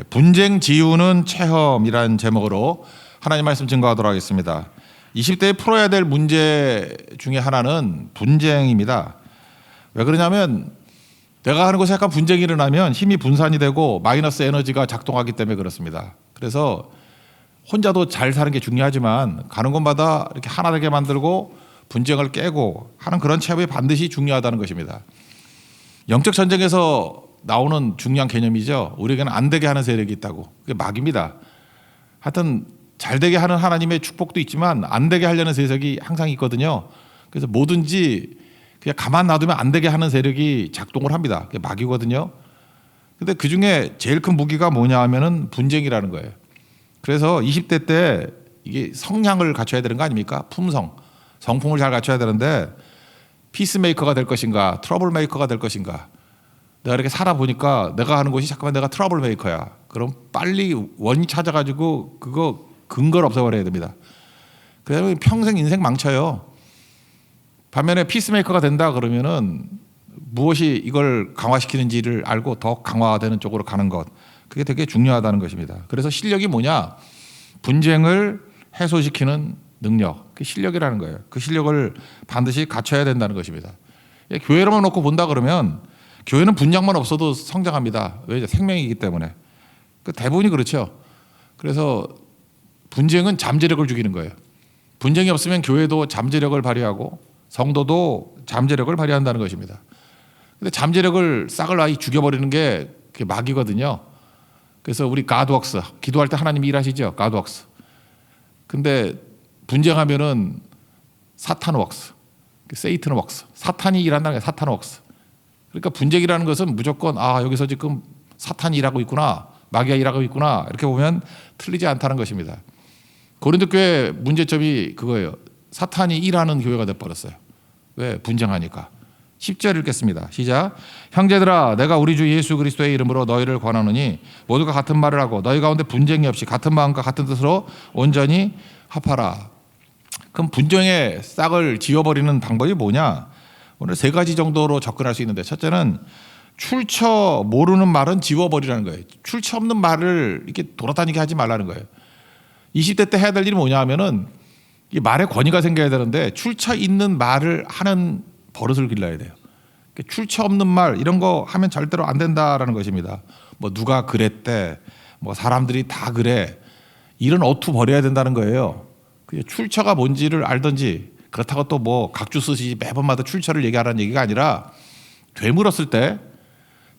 분쟁 지우는 체험이란 제목으로 하나님 말씀 증거하도록 하겠습니다. 20대에 풀어야 될 문제 중에 하나는 분쟁입니다. 왜 그러냐면 내가 하는 것에 약간 분쟁이 일어나면 힘이 분산이 되고 마이너스 에너지가 작동하기 때문에 그렇습니다. 그래서 혼자도 잘 사는 게 중요하지만 가는 곳마다 이렇게 하나 되게 만들고 분쟁을 깨고 하는 그런 체험이 반드시 중요하다는 것입니다. 영적 전쟁에서 나오는 중요한 개념이죠. 우리에게는 안 되게 하는 세력이 있다고. 그게 마귀입니다. 하여튼 잘 되게 하는 하나님의 축복도 있지만 안 되게 하려는 세력이 항상 있거든요. 그래서 뭐든지 그냥 가만 놔두면 안 되게 하는 세력이 작동을 합니다. 그게 마귀거든요. 근데 그 중에 제일 큰 무기가 뭐냐 하면은 분쟁이라는 거예요. 그래서 20대 때 이게 성향을 갖춰야 되는 거 아닙니까? 성품을 잘 갖춰야 되는데 피스메이커가 될 것인가, 트러블 메이커가 될 것인가. 내가 이렇게 살아보니까 내가 하는 것이 잠깐만 내가 트러블 메이커야. 그럼 빨리 원인 찾아가지고 그거 근거를 없애버려야 됩니다. 그래서 평생 인생 망쳐요. 반면에 피스메이커가 된다 그러면은 무엇이 이걸 강화시키는지를 알고 더 강화되는 쪽으로 가는 것. 그게 되게 중요하다는 것입니다. 그래서 실력이 뭐냐? 분쟁을 해소시키는 능력. 그게 실력이라는 거예요. 그 실력을 반드시 갖춰야 된다는 것입니다. 교회로만 놓고 본다 그러면 교회는 분쟁만 없어도 성장합니다. 왜? 생명이기 때문에. 대부분이 그렇죠. 그래서 분쟁은 잠재력을 죽이는 거예요. 분쟁이 없으면 교회도 잠재력을 발휘하고 성도도 잠재력을 발휘한다는 것입니다. 근데 잠재력을 싹을 아예 죽여버리는 게 그게 마귀거든요. 그래서 우리 가드웍스, 기도할 때 하나님 일하시죠. 가드웍스. 근데 분쟁하면은 사탄웍스, 세이튼웍스. 사탄이 일한다는 게 사탄웍스. 그러니까 분쟁이라는 것은 무조건 여기서 지금 사탄이 일하고 있구나, 마귀가 일하고 있구나 이렇게 보면 틀리지 않다는 것입니다. 고린도 교회 문제점이 그거예요. 사탄이 일하는 교회가 돼버렸어요. 왜? 분쟁하니까. 10절 읽겠습니다. 시작. 형제들아 내가 우리 주 예수 그리스도의 이름으로 너희를 권하노니 모두가 같은 말을 하고 너희 가운데 분쟁이 없이 같은 마음과 같은 뜻으로 온전히 합하라. 그럼 분쟁의 싹을 지워버리는 방법이 뭐냐? 오늘 세 가지 정도로 접근할 수 있는데, 첫째는 출처 모르는 말은 지워버리라는 거예요. 출처 없는 말을 이렇게 돌아다니게 하지 말라는 거예요. 20대 때 해야 될 일이 뭐냐 하면은 이 말에 권위가 생겨야 되는데 출처 있는 말을 하는 버릇을 길러야 돼요. 출처 없는 말 이런 거 하면 절대로 안 된다라는 것입니다. 뭐 누가 그랬대, 뭐 사람들이 다 그래, 이런 어투 버려야 된다는 거예요. 출처가 뭔지를 알든지, 그렇다고 또 뭐 각주 쓰시 매번마다 출처를 얘기하라는 얘기가 아니라 되물었을 때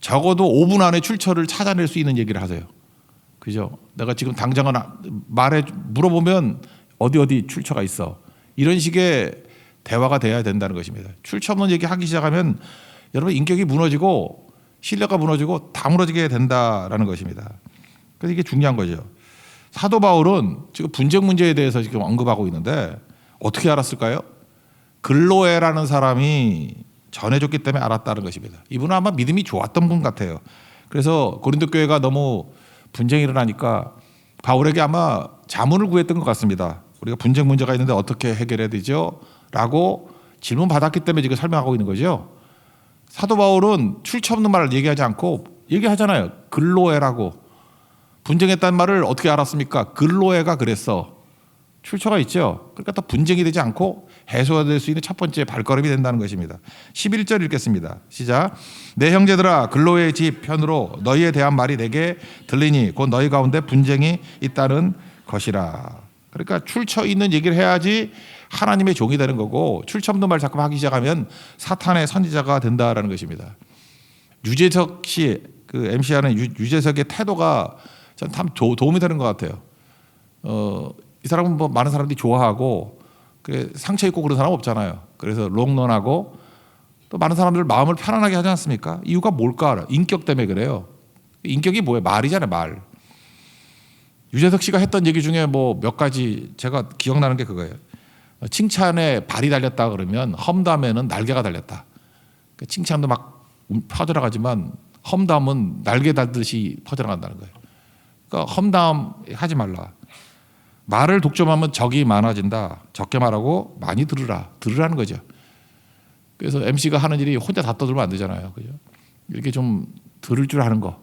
적어도 5분 안에 출처를 찾아낼 수 있는 얘기를 하세요. 그죠? 내가 지금 당장은 물어보면 어디 출처가 있어. 이런 식의 대화가 돼야 된다는 것입니다. 출처 없는 얘기 하기 시작하면 여러분 인격이 무너지고 신뢰가 무너지고 다 무너지게 된다라는 것입니다. 그래서 이게 중요한 거죠. 사도 바울은 지금 분쟁 문제에 대해서 지금 언급하고 있는데 어떻게 알았을까요? 글로에라는 사람이 전해줬기 때문에 알았다는 것입니다. 이분은 아마 믿음이 좋았던 분 같아요. 그래서 고린도 교회가 너무 분쟁이 일어나니까 바울에게 아마 자문을 구했던 것 같습니다. 우리가 분쟁 문제가 있는데 어떻게 해결해야 되죠? 라고 질문 받았기 때문에 지금 설명하고 있는 거죠. 사도 바울은 출처 없는 말을 얘기하지 않고 얘기하잖아요. 글로에라고. 분쟁했다는 말을 어떻게 알았습니까? 글로에가 그랬어. 출처가 있죠. 그러니까 또 분쟁이 되지 않고 해소될 수 있는 첫 번째 발걸음이 된다는 것입니다. 11절 읽겠습니다. 시작. 내 형제들아 글로의 집 편으로 너희에 대한 말이 내게 들리니 곧 너희 가운데 분쟁이 있다는 것이라. 그러니까 출처 있는 얘기를 해야지 하나님의 종이 되는 거고, 출처 없는 말 자꾸 하기 시작하면 사탄의 선지자가 된다라는 것입니다. 유재석 씨, 그 MC하는 유재석의 태도가 전 참 도움이 되는 것 같아요. 이 사람은 뭐 많은 사람들이 좋아하고 상처 있고 그런 사람 없잖아요. 그래서 롱런하고 또 많은 사람들 마음을 편안하게 하지 않습니까? 이유가 뭘까? 인격 때문에 그래요. 인격이 뭐예요? 말이잖아요, 말. 유재석 씨가 했던 얘기 중에 뭐 몇 가지 제가 기억나는 게 그거예요. 칭찬에 발이 달렸다 그러면 험담에는 날개가 달렸다. 칭찬도 막 퍼져나가지만 험담은 날개 달듯이 퍼져나간다는 거예요. 그러니까 험담 하지 말라. 말을 독점하면 적이 많아진다. 적게 말하고 많이 들으라는 거죠. 그래서 MC가 하는 일이 혼자 다 떠들면 안 되잖아요. 그죠? 이렇게 좀 들을 줄 아는 거.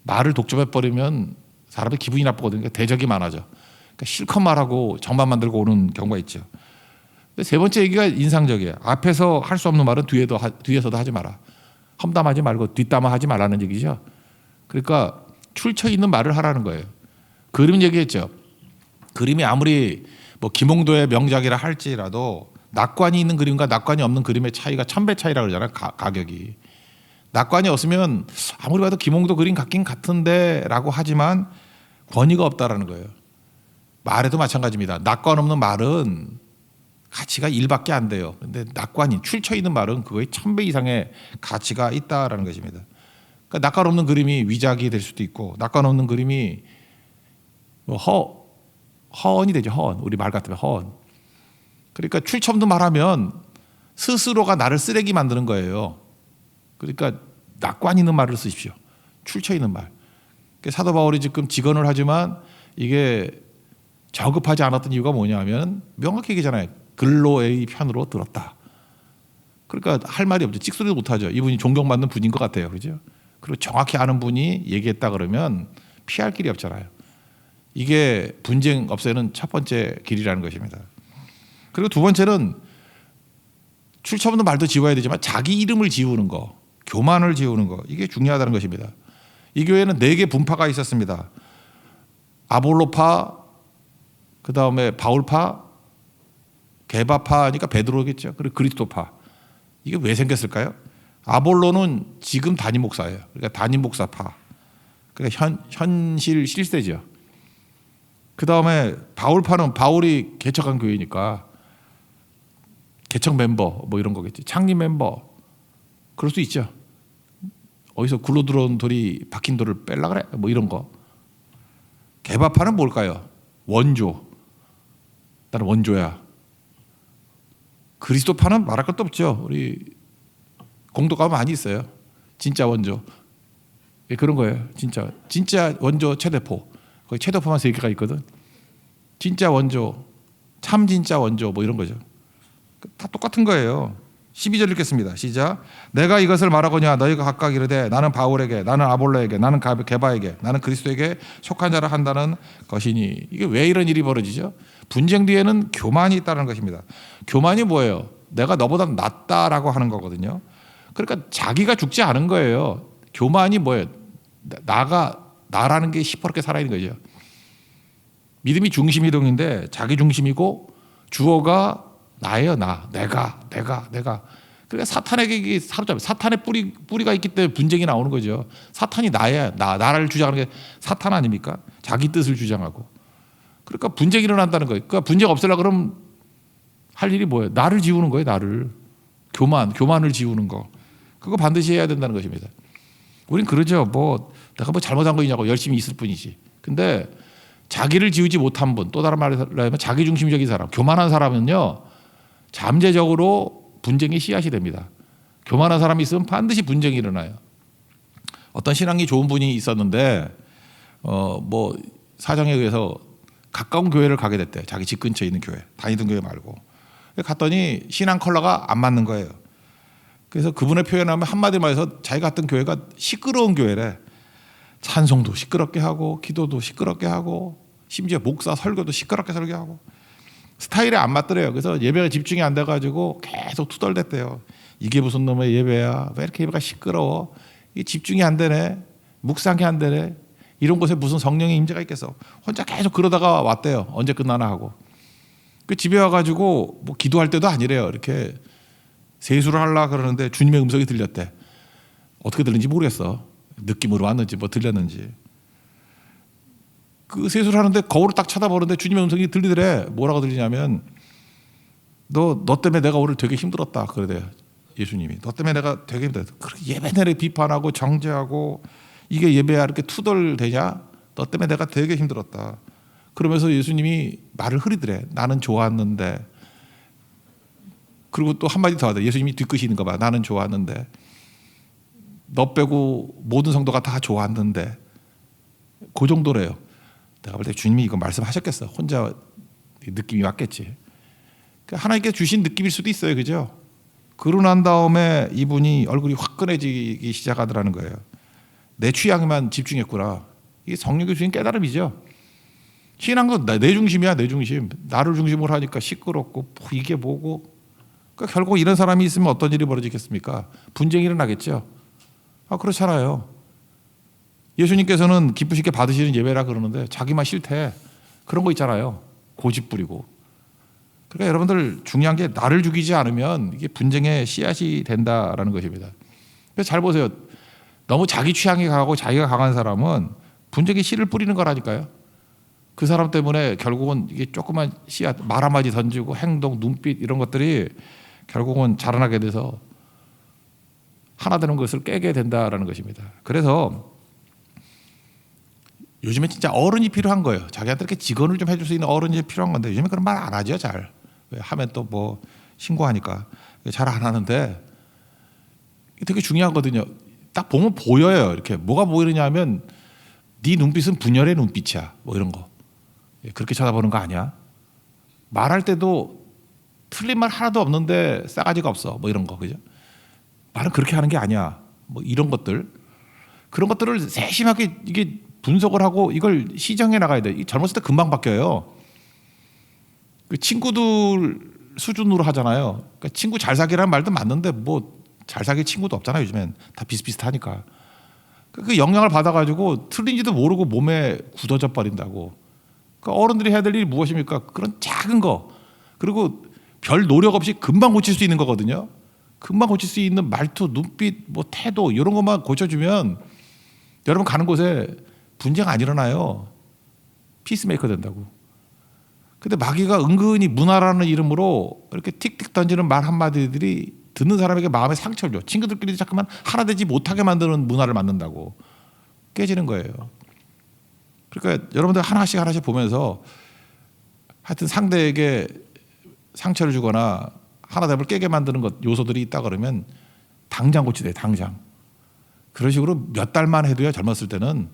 말을 독점해 버리면 사람의 기분이 나쁘거든요. 대적이 많아져. 그러니까 실컷 말하고 정만 만들고 오는 경우가 있죠. 근데 세 번째 얘기가 인상적이에요. 앞에서 할 수 없는 말은 뒤에서도 하지 마라. 험담하지 말고 뒷담화하지 말라는 얘기죠. 그러니까 출처 있는 말을 하라는 거예요. 그림 얘기했죠. 그림이 아무리 뭐 김홍도의 명작이라 할지라도 낙관이 있는 그림과 낙관이 없는 그림의 차이가 1000배 차이라고 그러잖아요. 가격이. 낙관이 없으면 아무리 봐도 김홍도 그림 같긴 같은데 라고 하지만 권위가 없다라는 거예요. 말에도 마찬가지입니다. 낙관 없는 말은 가치가 1밖에 안 돼요. 근데 낙관이 출처 있는 말은 그거의 1000배 이상의 가치가 있다라는 것입니다. 그러니까 낙관 없는 그림이 위작이 될 수도 있고 낙관 없는 그림이 뭐 허언이 되죠. 허언. 우리 말 같으면 허언. 그러니까 출처 없는 말하면 스스로가 나를 쓰레기 만드는 거예요. 그러니까 낙관 있는 말을 쓰십시오. 출처 있는 말. 사도 바울이 지금 직언을 하지만 이게 저급하지 않았던 이유가 뭐냐면 명확히 얘기잖아요. 글로의 편으로 들었다. 그러니까 할 말이 없죠. 찍소리도 못하죠. 이분이 존경받는 분인 것 같아요. 그죠? 그리고 정확히 아는 분이 얘기했다 그러면 피할 길이 없잖아요. 이게 분쟁 없애는 첫 번째 길이라는 것입니다. 그리고 두 번째는 출처 없는 말도 지워야 되지만 자기 이름을 지우는 거, 교만을 지우는 거, 이게 중요하다는 것입니다. 이 교회는 4개 분파가 있었습니다. 아볼로파, 그 다음에 바울파, 게바파니까 베드로겠죠. 그리고 그리스도파. 이게 왜 생겼을까요? 아볼로는 지금 담임 목사예요. 그러니까 담임 목사파. 그러니까 현실 실세죠. 그 다음에 바울파는 바울이 개척한 교회니까 개척 멤버 뭐 이런 거겠지. 창립 멤버. 그럴 수 있죠. 어디서 굴러 들어온 돌이 박힌 돌을 뺄라 그래? 뭐 이런 거. 게바파는 뭘까요? 원조. 나는 원조야. 그리스도파는 말할 것도 없죠. 우리 공도가 많이 있어요. 진짜 원조. 그런 거예요. 진짜 원조 최대포. 거기 최대포만 3개가 있거든. 진짜 원조, 참 진짜 원조 뭐 이런 거죠. 다 똑같은 거예요. 12절 읽겠습니다. 시작. 내가 이것을 말하거냐 너희가 각각 이르되 나는 바울에게 나는 아볼로에게 나는 게바에게 나는 그리스도에게 속한 자라 한다는 것이니. 이게 왜 이런 일이 벌어지죠? 분쟁 뒤에는 교만이 있다는 것입니다. 교만이 뭐예요? 내가 너보다 낫다라고 하는 거거든요. 그러니까 자기가 죽지 않은 거예요. 교만이 뭐예요? 나라는 게 시퍼렇게 살아있는 거죠. 믿음이 중심이동인데 자기 중심이고 주어가 나예요. 내가. 그러니까 사탄에게 사로잡혀. 사탄의 뿌리가 있기 때문에 분쟁이 나오는 거죠. 사탄이 나를 주장하는 게 사탄 아닙니까? 자기 뜻을 주장하고. 그러니까 분쟁이 일어난다는 거예요. 그러니까 분쟁 없애려고 그러면 할 일이 뭐예요? 나를 지우는 거예요. 나를. 교만을 지우는 거. 그거 반드시 해야 된다는 것입니다. 우린 그러죠. 내가 잘못한 거 있냐고 열심히 있을 뿐이지. 근데 자기를 지우지 못한 분, 또 다른 말로 하면 자기 중심적인 사람, 교만한 사람은요. 잠재적으로 분쟁의 씨앗이 됩니다. 교만한 사람이 있으면 반드시 분쟁이 일어나요. 어떤 신앙이 좋은 분이 있었는데 사정에 의해서 가까운 교회를 가게 됐대요. 자기 집 근처에 있는 교회, 다니던 교회 말고. 갔더니 신앙 컬러가 안 맞는 거예요. 그래서 그분의 표현하면 한마디로 말해서 자기가 갔던 교회가 시끄러운 교회래. 찬송도 시끄럽게 하고 기도도 시끄럽게 하고 심지어 목사 설교도 시끄럽게 설교하고 스타일에 안 맞더래요. 그래서 예배가 집중이 안 돼가지고 계속 투덜댔대요. 이게 무슨 놈의 예배야? 왜 이렇게 예배가 시끄러워? 이게 집중이 안 되네. 묵상이 안 되네. 이런 곳에 무슨 성령의 임재가 있겠어? 혼자 계속 그러다가 왔대요. 언제 끝나나 하고. 그 집에 와가지고 기도할 때도 아니래요. 이렇게 세수를 하려고 그러는데 주님의 음성이 들렸대. 어떻게 들린지 모르겠어. 느낌으로 왔는지 들렸는지. 그 세수를 하는데 거울을 딱 쳐다보는데 주님의 음성이 들리더래. 뭐라고 들리냐면 너 때문에 내가 오늘 되게 힘들었다 그러대요. 예수님이. 너 때문에 내가 되게 힘들었다. 예배 내내 비판하고 정죄하고 이게 예배야 이렇게 투덜대냐? 너 때문에 내가 되게 힘들었다. 그러면서 예수님이 말을 흐리더래. 나는 좋았는데. 그리고 또 한마디 더 하더래. 예수님이 뒤끝이 있는가 봐. 나는 좋았는데. 너 빼고 모든 성도가 다 좋았는데. 그 정도래요. 내가 볼 때 주님이 이거 말씀하셨겠어. 혼자 느낌이 왔겠지. 하나님께 주신 느낌일 수도 있어요. 그죠? 그러고 난 다음에 이분이 얼굴이 화끈해지기 시작하더라는 거예요. 내 취향에만 집중했구나. 이게 성령의 주신 깨달음이죠. 신앙도 내 중심이야, 내 중심. 나를 중심으로 하니까 시끄럽고 이게 뭐고. 그러니까 결국 이런 사람이 있으면 어떤 일이 벌어지겠습니까? 분쟁이 일어나겠죠. 그렇잖아요. 예수님께서는 기쁘시게 받으시는 예배라 그러는데 자기만 싫대. 그런 거 있잖아요. 고집 부리고. 그러니까 여러분들 중요한 게 나를 죽이지 않으면 이게 분쟁의 씨앗이 된다라는 것입니다. 그래서 잘 보세요. 너무 자기 취향이 강하고 자기가 강한 사람은 분쟁의 씨를 뿌리는 거라니까요. 그 사람 때문에 결국은 이게 조그만 씨앗, 말 한마디 던지고 행동, 눈빛 이런 것들이 결국은 자라나게 돼서 하나 되는 것을 깨게 된다라는 것입니다. 그래서 요즘에 진짜 어른이 필요한 거예요. 자기한테 이렇게 직언을 좀 해줄 수 있는 어른이 필요한 건데 요즘에 그런 말 안 하죠. 잘 하면 또 뭐 신고하니까 잘 안 하는데 되게 중요하거든요. 딱 보면 보여요. 이렇게 뭐가 보이느냐면 네 눈빛은 분열의 눈빛이야. 뭐 이런 거 그렇게 쳐다보는 거 아니야? 말할 때도 틀린 말 하나도 없는데 싸가지가 없어. 뭐 이런 거 그죠? 말은 그렇게 하는 게 아니야. 뭐 이런 것들 그런 것들을 세심하게 이게 분석을 하고 이걸 시정해 나가야 돼. 젊었을 때 금방 바뀌어요. 그 친구들 수준으로 하잖아요. 그러니까 친구 잘 사귀라는 말도 맞는데 뭐 잘 사귈 친구도 없잖아요. 요즘엔 다 비슷비슷하니까. 그 영향을 받아가지고 틀린지도 모르고 몸에 굳어져 버린다고. 그러니까 어른들이 해야 될 일이 무엇입니까? 그런 작은 거 그리고 별 노력 없이 금방 고칠 수 있는 거거든요. 금방 고칠 수 있는 말투, 눈빛, 뭐 태도 이런 것만 고쳐주면 여러분 가는 곳에 분쟁 안 일어나요. 피스메이커 된다고. 근데 마귀가 은근히 문화라는 이름으로 이렇게 틱틱 던지는 말 한마디들이 듣는 사람에게 마음에 상처를 줘. 친구들끼리 자꾸만 하나 되지 못하게 만드는 문화를 만든다고. 깨지는 거예요. 그러니까 여러분들 하나씩 보면서 하여튼 상대에게 상처를 주거나 하나 되면 깨게 만드는 것 요소들이 있다 그러면 당장 고치돼요. 당장. 그런 식으로 몇 달만 해도요. 젊었을 때는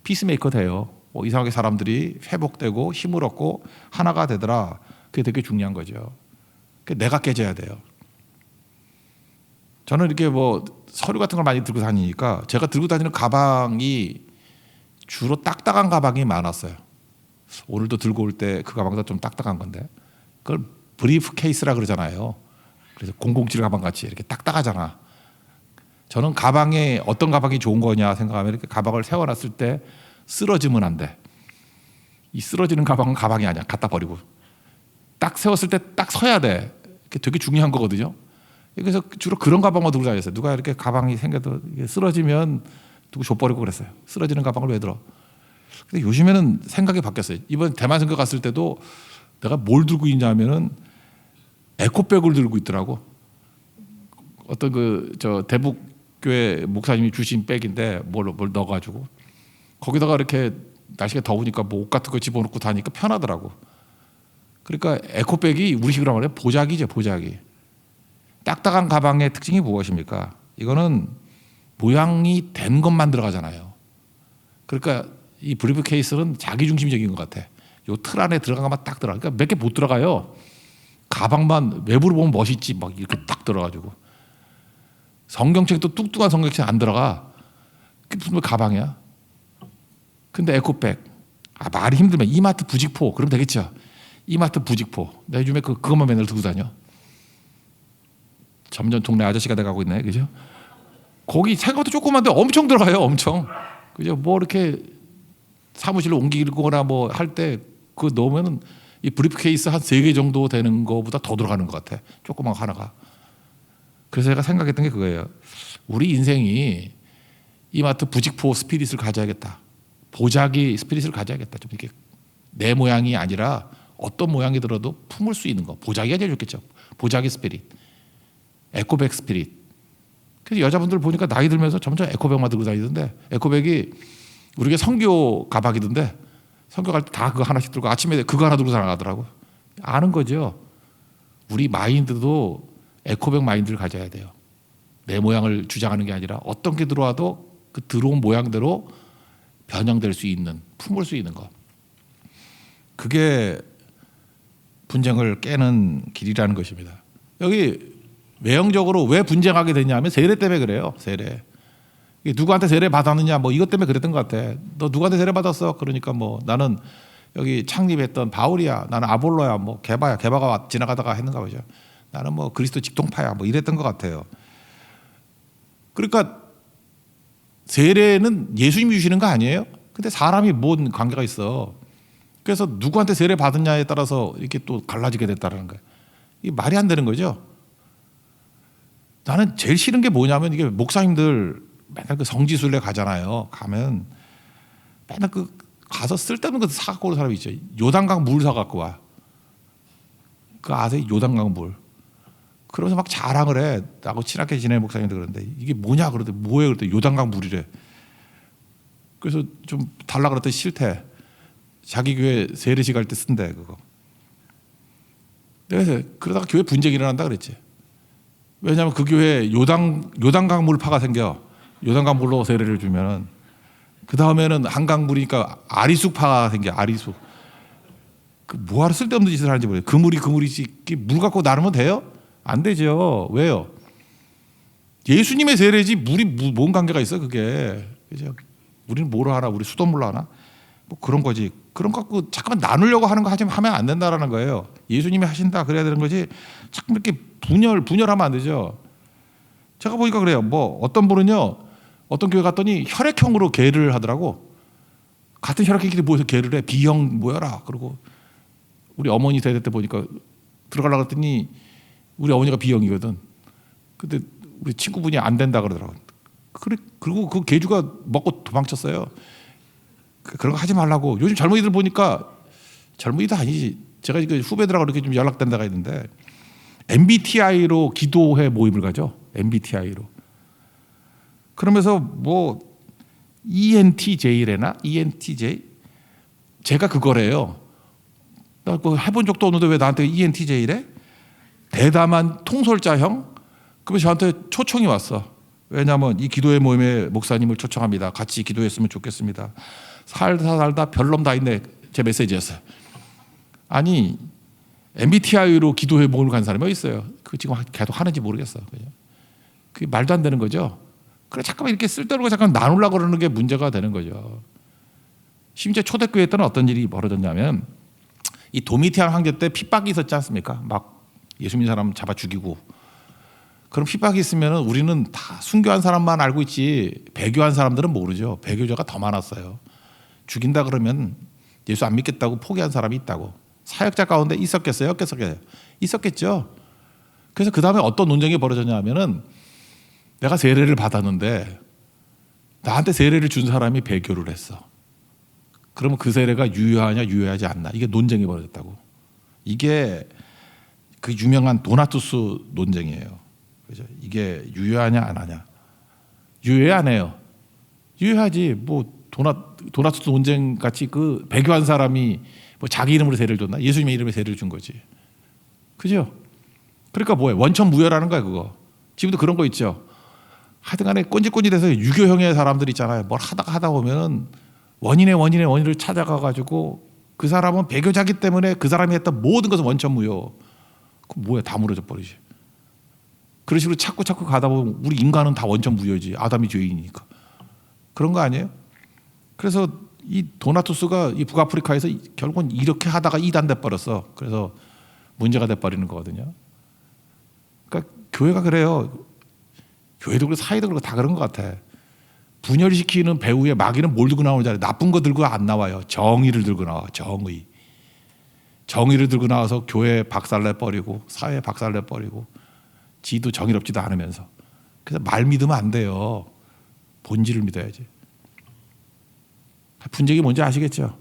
피스메이커 돼요. 이상하게 사람들이 회복되고 힘을 얻고 하나가 되더라. 그게 되게 중요한 거죠. 내가 깨져야 돼요. 저는 이렇게 뭐 서류 같은 걸 많이 들고 다니니까 제가 들고 다니는 가방이 주로 딱딱한 가방이 많았어요. 오늘도 들고 올 때 그 가방도 좀 딱딱한 건데 그걸 브리프 케이스라 그러잖아요. 그래서 007 가방 같이 이렇게 딱딱하잖아. 저는 가방에 어떤 가방이 좋은 거냐 생각하면 이렇게 가방을 세워놨을 때 쓰러지면 안 돼. 이 쓰러지는 가방은 가방이 아니야. 갖다 버리고 딱 세웠을 때 딱 서야 돼. 그게 되게 중요한 거거든요. 그래서 주로 그런 가방을 들고 다녔어요. 누가 이렇게 가방이 생겨도 쓰러지면 누구 줘버리고 그랬어요. 쓰러지는 가방을 왜 들어? 근데 요즘에는 생각이 바뀌었어요. 이번 대만 선교 갔을 때도 내가 뭘 들고 있냐면은 에코백을 들고 있더라고. 어떤 저 대북교회 목사님이 주신 백인데 뭘 넣어가지고 거기다가 이렇게 날씨가 더우니까 뭐 옷 같은 거 집어넣고 다니까 편하더라고. 그러니까 에코백이 우리식으로 말하면 보자기죠, 보자기. 딱딱한 가방의 특징이 무엇입니까? 이거는 모양이 된 것만 들어가잖아요. 그러니까 이 브리프 케이스는 자기 중심적인 것 같아. 요 틀 안에 들어간 것만 딱 들어가. 그러니까 몇 개 못 들어가요. 가방만 외부로 보면 멋있지, 막 이렇게 딱 들어가지고. 성경책도 뚱뚱한 성경책 안 들어가. 그게 무슨 가방이야? 근데 에코백. 말이 힘들면 이마트 부직포. 그럼 되겠죠. 이마트 부직포. 내가 요즘에 그것만 맨날 들고 다녀. 점점 동네 아저씨가 돼가고 있네, 그죠? 거기 생각보다 조그만데 엄청 들어가요, 엄청. 그죠? 뭐 이렇게 사무실로 옮기거나 뭐 할 때 그거 넣으면은 이 브리프케이스 한 3개 정도 되는 거보다 더 들어가는 것 같아. 조그만 거 하나가. 그래서 제가 생각했던 게 그거예요. 우리 인생이 이마트 부직포 스피릿을 가져야겠다. 보자기 스피릿을 가져야겠다. 좀 이렇게 내 모양이 아니라 어떤 모양이 들어도 품을 수 있는 거. 보자기가 제일 좋겠죠. 보자기 스피릿. 에코백 스피릿. 그래서 여자분들 보니까 나이 들면서 점점 에코백만 들고 다니던데 에코백이 우리가 선교 가방이던데 선교 갈 때 다 그거 하나씩 들고 아침에 그거 하나 들고 나가더라고. 아는 거죠. 우리 마인드도 에코백 마인드를 가져야 돼요. 내 모양을 주장하는 게 아니라 어떤 게 들어와도 그 들어온 모양대로 변형될 수 있는, 품을 수 있는 거. 그게 분쟁을 깨는 길이라는 것입니다. 여기 외형적으로 왜 분쟁하게 되냐면 세례 때문에 그래요. 세례. 이게 누구한테 세례 받았느냐 뭐 이것 때문에 그랬던 것 같아. 너 누구한테 세례 받았어? 그러니까 뭐 나는 여기 창립했던 바울이야. 나는 아볼로야. 뭐 개바가 지나가다가 했는가 보죠. 나는 뭐 그리스도 직동파야. 뭐 이랬던 것 같아요. 그러니까 세례는 예수님이 주시는 거 아니에요? 근데 사람이 뭔 관계가 있어. 그래서 누구한테 세례 받았냐에 따라서 이렇게 또 갈라지게 됐다는 거예요. 이게 말이 안 되는 거죠. 나는 제일 싫은 게 뭐냐면 이게 목사님들 맨날 그 성지순례 가잖아요. 가면 맨날 그 가서 쓸데없는 거 사갖고 오는 사람이 있죠. 요단강 물 사갖고 와. 그 아세요? 요단강 물. 그러면서 막 자랑을 해. 나하고 친하게 지내는 목사님들 그러는데 이게 뭐냐 그러더니 뭐예요? 그랬더니 요단강 물이래. 그래서 좀 달라 그랬더니 싫대. 자기 교회 세례식 할 때 쓴대 그거. 그래서 그러다가 교회 분쟁이 일어난다 그랬지. 왜냐하면 그 교회에 요단강 물파가 생겨. 요단강 물로 세례를 주면은 그 다음에는 한강 물이니까 아리수파가 생겨. 아리수. 그 뭐하러 쓸데없는 짓을 하는지 모르겠어요. 그 물이지. 물 갖고 나르면 돼요? 안 되죠. 왜요? 예수님의 세례지 물이 뭔 관계가 있어 그게. 그죠? 우리는 뭐로 하나? 우리 수돗물로 하나? 뭐 그런 거지. 그런 거 갖고 잠깐만 나누려고 하는 거 하면 안 된다라는 거예요. 예수님이 하신다 그래야 되는 거지. 자꾸 이렇게 분열하면 안 되죠. 제가 보니까 그래요. 뭐 어떤 분은요, 어떤 교회 갔더니 혈액형으로 계를 하더라고. 같은 혈액형끼리 모여서 계를 해. B형 모여라. 그리고 우리 어머니 세대 때 보니까 들어가려고 했더니 우리 어머니가 B형이거든. 근데 우리 친구분이 안 된다 그러더라고. 그리고 그 계주가 먹고 도망쳤어요. 그런 거 하지 말라고. 요즘 젊은이들 보니까 젊은이도 아니지. 제가 이거 후배들하고 이렇게 좀 연락된 데가 있는데 MBTI로 기도회 모임을 가죠. MBTI로. 그러면서 뭐 ENTJ래나? ENTJ? 제가 그거래요. 나 그거 해본 적도 없는데 왜 나한테 ENTJ래? 대담한 통솔자형? 그래서 저한테 초청이 왔어. 왜냐하면 이 기도회 모임에 목사님을 초청합니다. 같이 기도했으면 좋겠습니다. 살다 별놈 다 있네. 제 메시지였어요. 아니 MBTI로 기도회 모임을 간 사람이 어디 있어요? 그 지금 계속 하는지 모르겠어. 그게 말도 안 되는 거죠. 그래 잠깐만 이렇게 쓸데없는 거 잠깐 나누려고 그러는 게 문제가 되는 거죠. 심지어 초대교회 때는 어떤 일이 벌어졌냐면 이 도미티안 황제 때 핍박이 있었지 않습니까? 막 예수 믿는 사람 잡아 죽이고. 그럼 핍박이 있으면 우리는 다 순교한 사람만 알고 있지 배교한 사람들은 모르죠. 배교자가 더 많았어요. 죽인다 그러면 예수 안 믿겠다고 포기한 사람이 있다고. 사역자 가운데 있었겠어요? 없겠어요? 있었겠죠. 그래서 그 다음에 어떤 논쟁이 벌어졌냐 하면은 내가 세례를 받았는데 나한테 세례를 준 사람이 배교를 했어. 그러면 그 세례가 유효하냐 유효하지 않나. 이게 논쟁이 벌어졌다고. 이게 그 유명한 도나투스 논쟁이에요. 그죠? 이게 유효하냐 안 하냐. 유효해 안 해요. 유효하지. 뭐 도나투스 논쟁 같이 그 배교한 사람이 뭐 자기 이름으로 세례를 줬나? 예수님의 이름에 세례를 준 거지. 그죠? 그러니까 뭐예요? 원천 무효라는 거야 그거. 지금도 그런 거 있죠. 하여튼간에 꼰지꼰지돼서 유교형의 사람들 있잖아요. 뭘 하다 보면은 원인을 찾아가가지고 그 사람은 배교자기 때문에 그 사람이 했던 모든 것은 원천 무효. 그 뭐야? 다 무너져 버리지. 그런 식으로 자꾸 가다 보면 우리 인간은 다 원천 무효지. 아담이 죄인이니까. 그런 거 아니에요? 그래서 이 도나투스가 이 북아프리카에서 결국은 이렇게 하다가 이단돼 버렸어. 그래서 문제가 돼 버리는 거거든요. 그러니까 교회가 그래요. 교회도 그렇고 사회도 그렇고 다 그런 것 같아. 분열시키는 배후에 마귀는 뭘 들고 나오는지 알아요. 나쁜 거 들고 안 나와요. 정의를 들고 나와. 정의를 들고 나와서 교회 박살내 버리고 사회 박살내 버리고 지도 정의롭지도 않으면서. 그래서 말 믿으면 안 돼요. 본질을 믿어야지. 분쟁이 뭔지 아시겠죠?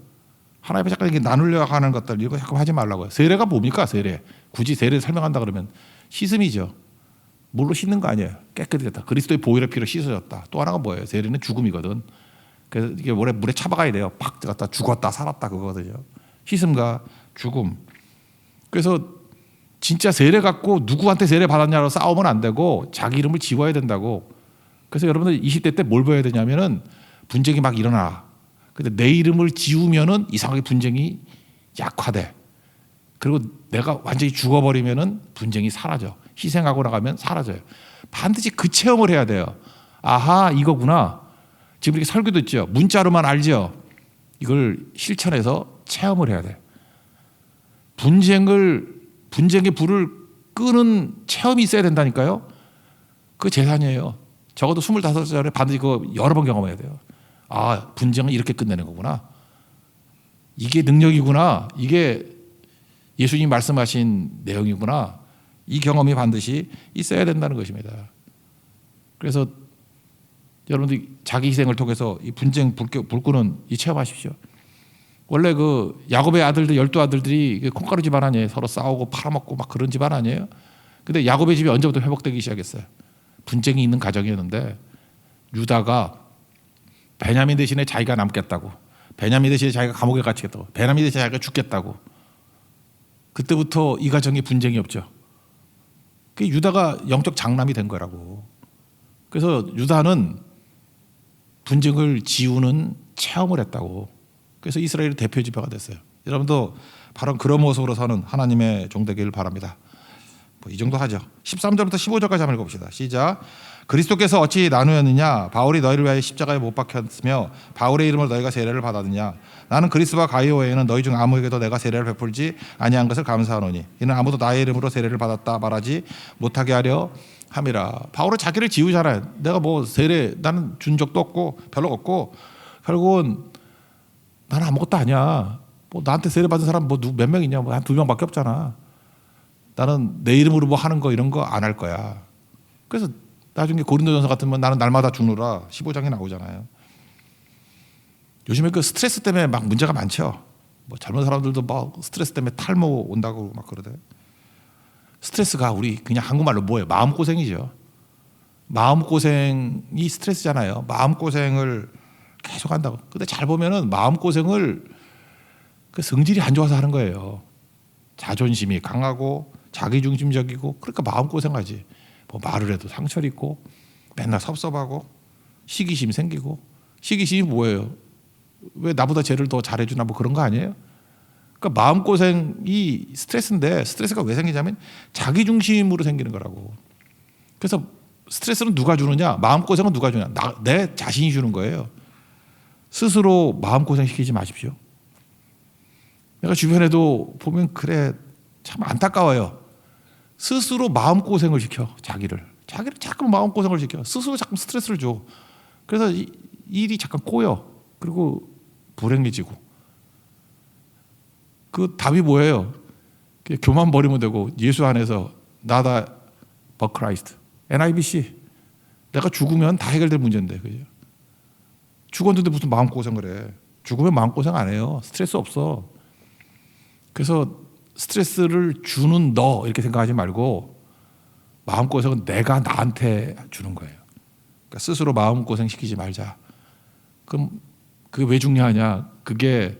하나님 앞에 잠깐 이렇게 나누려고 하는 것들 이거 잠깐 하지 말라고요. 세례가 뭡니까? 세례. 굳이 세례를 설명한다 그러면 씻음이죠. 물로 씻는 거 아니에요. 깨끗해졌다. 그리스도의 보혈의 피로 씻어졌다. 또 하나가 뭐예요? 세례는 죽음이거든. 그래서 이게 물에 차박아야 돼요. 팍 들어갔다 죽었다 살았다 그거거든요. 씻음과 죽음. 그래서 진짜 세례 갖고 누구한테 세례 받았냐로 싸우면 안 되고 자기 이름을 지워야 된다고. 그래서 여러분들 20대 때 뭘 봐야 되냐면은 분쟁이 막 일어나. 근데 내 이름을 지우면은 이상하게 분쟁이 약화돼. 그리고 내가 완전히 죽어버리면은 분쟁이 사라져. 희생하고 나가면 사라져요. 반드시 그 체험을 해야 돼요. 아하, 이거구나. 지금 이렇게 설교 듣죠. 문자로만 알죠. 이걸 실천해서 체험을 해야 돼. 분쟁의 불을 끄는 체험이 있어야 된다니까요. 그 재산이에요. 적어도 25살에 반드시 그거 여러 번 경험해야 돼요. 아, 분쟁은 이렇게 끝내는 거구나. 이게 능력이구나. 이게 예수님이 말씀하신 내용이구나. 이 경험이 반드시 있어야 된다는 것입니다. 그래서 여러분들 자기 희생을 통해서 이 분쟁 불 끄는 이 체험하십시오. 원래 그 야곱의 아들들 12아들들이 콩가루 집안 아니에요. 서로 싸우고 팔아먹고 막 그런 집안 아니에요. 근데 야곱의 집이 언제부터 회복되기 시작했어요. 분쟁이 있는 가정이었는데 유다가 베냐민 대신에 자기가 남겠다고, 베냐민 대신에 자기가 감옥에 갇히겠다고, 베냐민 대신에 자기가 죽겠다고. 그때부터 이 가정이 분쟁이 없죠. 그 유다가 영적 장남이 된 거라고. 그래서 유다는 분쟁을 지우는 체험을 했다고. 그래서 이스라엘의 대표 지파가 됐어요. 여러분도 바로 그런 모습으로 사는 하나님의 종 되기를 바랍니다. 이 정도 하죠. 13절부터 15절까지 한번 읽어봅시다. 시작. 그리스도께서 어찌 나누었느냐? 바울이 너희를 위하여 십자가에 못 박혔으며 바울의 이름으로 너희가 세례를 받았느냐? 나는 그리스도와 가이오 외에는 너희 중 아무에게도 내가 세례를 베풀지 아니한 것을 감사하노니 이는 아무도 나의 이름으로 세례를 받았다 말하지 못하게 하려 함이라. 바울은 자기를 지우잖아요. 내가 뭐 세례 나는 준 적도 없고 별로 없고 결국은 나는 아무것도 아니야. 뭐 나한테 세례 받은 사람 뭐 몇 명 있냐? 뭐 한 2명밖에 없잖아. 나는 내 이름으로 뭐 하는 거 이런 거 안 할 거야. 그래서 나중에 고린도전서 같으면 나는 날마다 죽노라 15장에 나오잖아요. 요즘에 그 스트레스 때문에 막 문제가 많죠. 뭐 젊은 사람들도 막 스트레스 때문에 탈모 온다고 막 그러대. 스트레스가 우리 그냥 한국말로 뭐예요? 마음고생이죠. 마음고생이 스트레스잖아요. 마음고생을 계속 한다고. 근데 잘 보면은 마음고생을 그 성질이 안 좋아서 하는 거예요. 자존심이 강하고 자기중심적이고 그러니까 마음고생하지. 뭐 말을 해도 상처를 입고 맨날 섭섭하고 시기심 생기고. 시기심이 뭐예요? 왜 나보다 쟤를 더 잘해주나 뭐 그런 거 아니에요? 그러니까 마음고생이 스트레스인데 스트레스가 왜 생기냐면 자기중심으로 생기는 거라고. 그래서 스트레스는 누가 주느냐? 마음고생은 누가 주냐? 내 자신이 주는 거예요. 스스로 마음고생 시키지 마십시오. 내가 주변에도 보면 그래 참 안타까워요. 스스로 마음고생을 시켜. 자기를 자꾸 마음고생을 시켜. 스스로 자꾸 스트레스를 줘. 그래서 일이 잠깐 꼬여. 그리고 불행해지고. 그 답이 뭐예요? 교만 버리면 되고 예수 안에서 나다 but Christ. NIBC. 내가 죽으면 다 해결될 문제인데. 그죠? 죽었는데 무슨 마음고생을 해. 죽으면 마음고생 안 해요. 스트레스 없어. 그래서 스트레스를 주는 너 이렇게 생각하지 말고 마음고생은 내가 나한테 주는 거예요. 그러니까 스스로 마음고생 시키지 말자. 그럼 그게 왜 중요하냐? 그게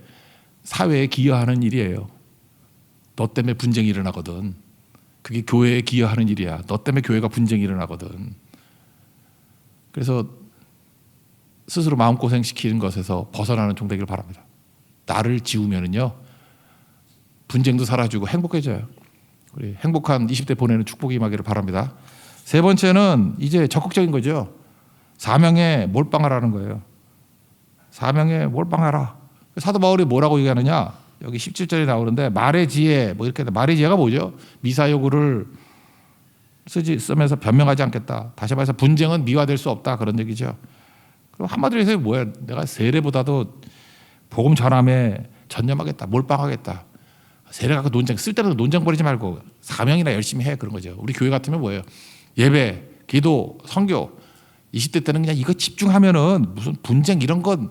사회에 기여하는 일이에요. 너 때문에 분쟁이 일어나거든. 그게 교회에 기여하는 일이야. 너 때문에 교회가 분쟁이 일어나거든. 그래서 스스로 마음고생 시키는 것에서 벗어나는 종 되기를 바랍니다. 나를 지우면은요 분쟁도 사라지고 행복해져요. 우리 행복한 20대 보내는 축복이 임하기를 바랍니다. 세 번째는 이제 적극적인 거죠. 사명에 몰빵하라는 거예요. 사명에 몰빵하라. 사도 바울이 뭐라고 얘기하느냐? 여기 17절에 나오는데 말의 지혜 뭐 이렇게 말의 지혜가 뭐죠? 미사여구를 쓰면서 변명하지 않겠다. 다시 말해서 분쟁은 미화될 수 없다 그런 얘기죠. 그럼 한마디로 해서 뭐야? 내가 세례보다도 복음 전함에 전념하겠다. 몰빵하겠다. 세례 갖고 논쟁 쓸데없는 논쟁 버리지 말고 사명이나 열심히 해 그런 거죠. 우리 교회 같으면 뭐예요? 예배, 기도, 선교 20대 때는 그냥 이거 집중하면은 무슨 분쟁 이런 건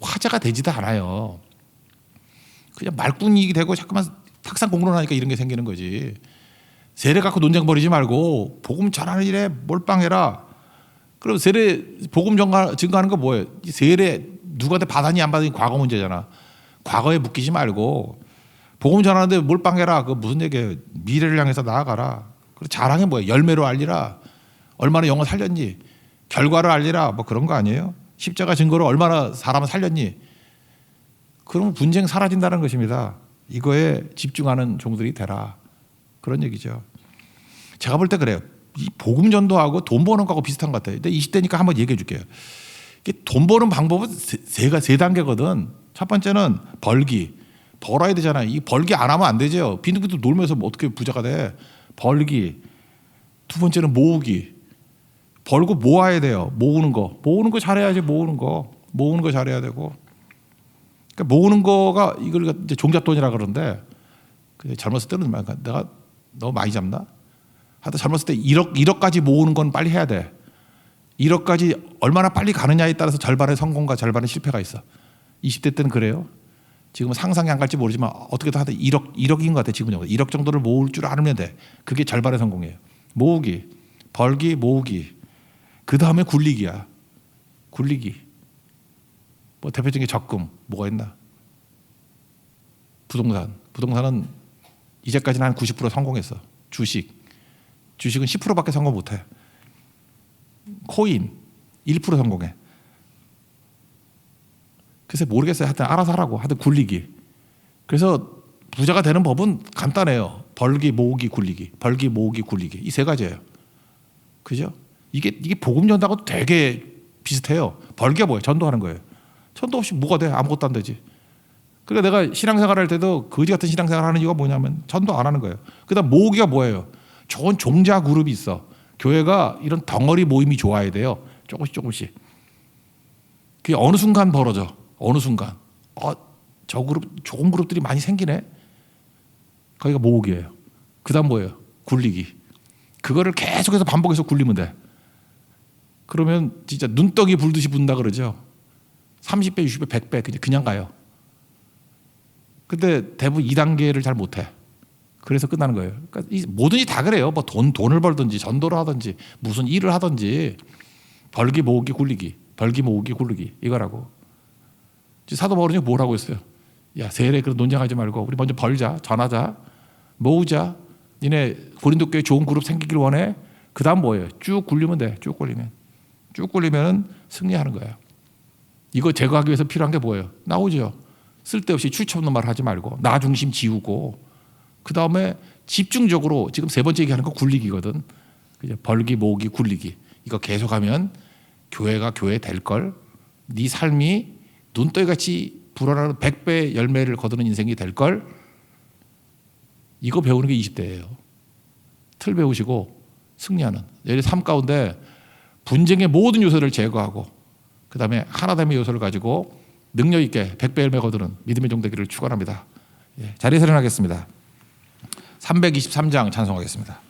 화제가 되지도 않아요. 그냥 말뿐이 되고 자꾸만 탁상 공론을 하니까 이런 게 생기는 거지. 세례 갖고 논쟁 벌이지 말고 복음 전하는 일에 몰빵해라. 그럼 세례 복음 증거하는 거 뭐예요? 세례 누구한테 받았니 안 받았니 과거 문제잖아. 과거에 묶이지 말고 복음 전하는데 몰빵해라. 그 무슨 얘기예요? 미래를 향해서 나아가라. 그리고 자랑이 뭐예요? 열매로 알리라. 얼마나 영혼 살렸니? 결과를 알리라. 뭐 그런 거 아니에요? 십자가 증거로 얼마나 사람을 살렸니? 그러면 분쟁 사라진다는 것입니다. 이거에 집중하는 종들이 되라. 그런 얘기죠. 제가 볼 때 그래요. 이 복음 전도하고 돈 버는 거하고 비슷한 것 같아요. 근데 20대니까 한번 얘기해 줄게요. 이게 돈 버는 방법은 세 단계거든. 첫 번째는 벌기. 벌어야 되잖아요. 이 벌기 안 하면 안 되죠. 빈둥빈둥 놀면서 뭐 어떻게 부자가 돼. 벌기. 두 번째는 모으기. 벌고 모아야 돼요. 모으는 거. 모으는 거 잘해야지. 모으는 거 잘해야 되고. 그러니까 모으는 거가 이걸 이제 종잣돈이라 그러는데 젊었을 때는 내가 너무 많이 잡나? 하여튼 젊었을 때 1억까지 모으는 건 빨리 해야 돼. 1억까지 얼마나 빨리 가느냐에 따라서 절반의 성공과 절반의 실패가 있어. 20대 때는 그래요. 지금은 상상이 안 갈지 모르지만 어떻게든 하여튼 1억인 것 같아. 지금은 1억 정도를 모을 줄 알면 돼. 그게 절반의 성공이에요. 모으기, 벌기, 모으기. 그 다음에 굴리기야. 굴리기. 뭐 대표적인 게 적금. 뭐가 있나? 부동산은 이제까지는 한 90% 성공했어. 주식은 10%밖에 성공 못해. 코인 1% 성공해. 그래서 모르겠어요. 하여튼 알아서 하라고. 하여튼 굴리기. 그래서 부자가 되는 법은 간단해요. 벌기, 모으기, 굴리기. 벌기, 모으기, 굴리기. 이 세 가지예요. 그죠? 이게 복음 전도하고 되게 비슷해요. 벌기가 뭐예요? 전도하는 거예요. 전도 없이 뭐가 돼? 아무것도 안 되지. 그러니까 내가 신앙생활 할 때도 거지 같은 신앙생활 하는 이유가 뭐냐면 전도 안 하는 거예요. 그다음 모으기가 뭐예요? 좋은 종자 그룹이 있어. 교회가 이런 덩어리 모임이 좋아야 돼요. 조금씩. 그게 어느 순간 벌어져. 어느 순간. 저 그룹, 좋은 그룹들이 많이 생기네. 거기가 모으기예요. 그다음 뭐예요? 굴리기. 그거를 계속해서 반복해서 굴리면 돼. 그러면 진짜 눈떡이 불듯이 분다 그러죠. 30배, 60배, 100배 그냥 가요. 근데 대부분 2단계를 잘 못해. 그래서 끝나는 거예요. 그러니까 뭐든지 다 그래요. 뭐 돈을 벌든지 전도를 하든지 무슨 일을 하든지 벌기, 모으기, 굴리기. 벌기, 모으기, 굴리기. 이거라고. 사도 바울이 뭘 하고 있어요? 야, 세례 그런 논쟁하지 말고 우리 먼저 벌자, 전하자, 모으자. 니네 고린도 교회 좋은 그룹 생기길 원해. 그 다음 뭐예요? 쭉 굴리면 돼. 쭉 굴리면 승리하는 거예요. 이거 제거하기 위해서 필요한 게 뭐예요? 나오죠. 쓸데없이 출처 없는 말 하지 말고 나 중심 지우고 그 다음에 집중적으로 지금 세 번째 얘기하는 거 굴리기거든. 벌기, 모으기, 굴리기. 이거 계속하면 교회가 교회 될 걸. 네 삶이 눈덩이같이 불어나는 100배 열매를 거두는 인생이 될 걸. 이거 배우는 게 20대예요. 틀 배우시고 승리하는. 예를 삶 가운데 분쟁의 모든 요소를 제거하고 그 다음에 하나됨의 요소를 가지고 능력 있게 100배 열매 거두는 믿음의 종 되기를 축원합니다. 자리에서 일어나겠습니다. 323장 찬송하겠습니다.